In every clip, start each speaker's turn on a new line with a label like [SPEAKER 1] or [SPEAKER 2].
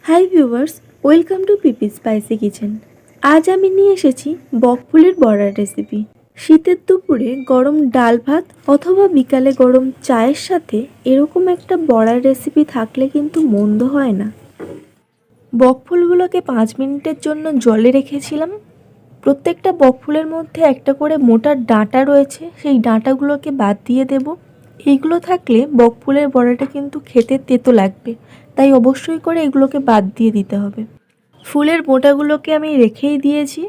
[SPEAKER 1] High viewers, welcome to PP spicy kitchen. আজ আমি নিয়ে এসেছি বকফুলের বড়ার রেসিপি। শীতের দুপুরে গরম ডাল ভাত অথবা বিকালে গরম চায়ের সাথে এরকম একটা বড়ার রেসিপি থাকলে কিন্তু মন্দ হয় না। বকফুলগুলোকে 5 মিনিটের জন্য জলে রেখেছিলাম। প্রত্যেকটা বকফুলের মধ্যে একটা করে মোটা ডাঁটা রয়েছে, সেই ডাঁটাগুলোকে বাদ দিয়ে দেব। এইগুলো থাকলে বকফুলের বড়াটা কিন্তু খেতে তেতো লাগবে, তাই অবশ্যই করে এগুলোকে বাদ দিয়ে দিতে হবে। ফুলের মোটাগুলোকে আমি রেখেই দিয়েছি,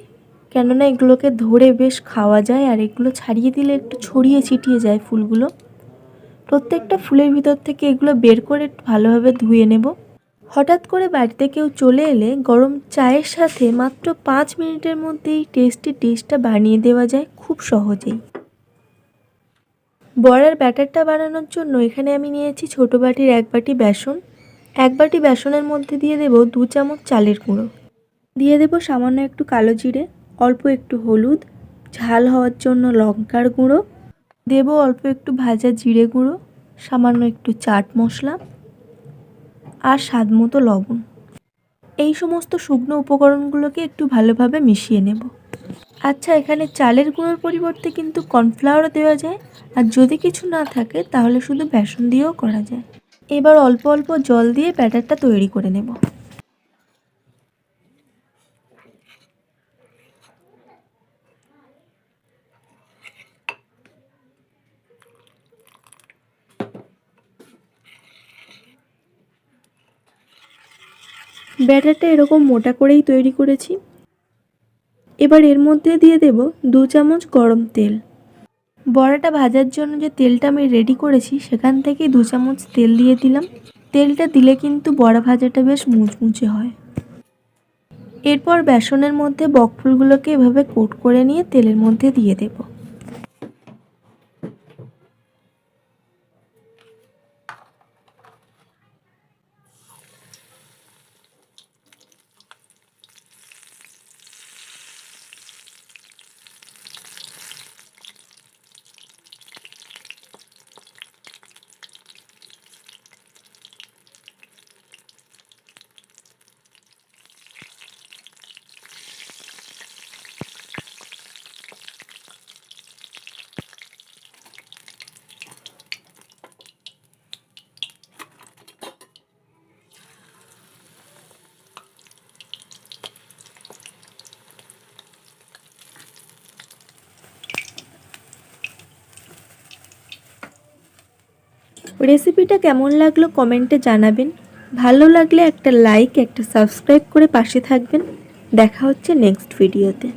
[SPEAKER 1] কেননা এগুলোকে ধরে বেশ খাওয়া যায়, আর এগুলো ছাড়িয়ে দিলে একটু ছড়িয়ে ছিটিয়ে যায় ফুলগুলো। প্রত্যেকটা ফুলের ভিতর থেকে এগুলো বের করে ভালোভাবে ধুয়ে নেব। হঠাৎ করে বাড়িতে কেউ চলে এলে গরম চায়ের সাথে মাত্র 5 মিনিটের মধ্যেই টেস্টি ডিশটা বানিয়ে দেওয়া যায় খুব সহজেই। বড়ার ব্যাটারটা বানানোর জন্য এখানে আমি নিয়েছি ছোটো বাটির 1 বাটি বেসন। 1 বাটি বেসনের মধ্যে দিয়ে দেব 2 চামচ চালের গুঁড়ো, দিয়ে দেব সামান্য একটু কালো জিরে, অল্প একটু হলুদ, ঝাল হওয়ার জন্য লঙ্কার গুঁড়ো, দেব অল্প একটু ভাজা জিরে গুঁড়ো, সামান্য একটু চাট মশলা আর স্বাদ মতো লবণ। এই সমস্ত শুকনো উপকরণগুলোকে একটু ভালোভাবে মিশিয়ে নেব। আচ্ছা, এখানে চালের গুঁড়োর পরিবর্তে কিন্তু কর্নফ্লাওয়ারও দেওয়া যায়, আর যদি কিছু না থাকে তাহলে শুধু বেসন দিয়েও করা যায়। এবার অল্প অল্প জল দিয়ে ব্যাটারটা তৈরি করে নেব। ব্যাটারটা এরকম মোটা করেই তৈরি করেছি। এবার এর মধ্যে দিয়ে দেব 2 চামচ গরম তেল। বড়াটা ভাজার জন্য যে তেলটা আমি রেডি করেছি সেখান থেকে 2 চামচ তেল দিয়ে দিলাম। তেলটা দিলে কিন্তু বড়া ভাজাটা বেশ মুচমুচে হয়। এরপর বেসনের মধ্যে বকফুলগুলোকে এভাবে কোট করে নিয়ে তেলের মধ্যে দিয়ে দেব। রেসিপিটা কেমন লাগলো কমেন্টে জানাবেন। ভালো লাগলে একটা লাইক, একটা সাবস্ক্রাইব করে পাশে থাকবেন। দেখা হচ্ছে নেক্সট ভিডিওতে।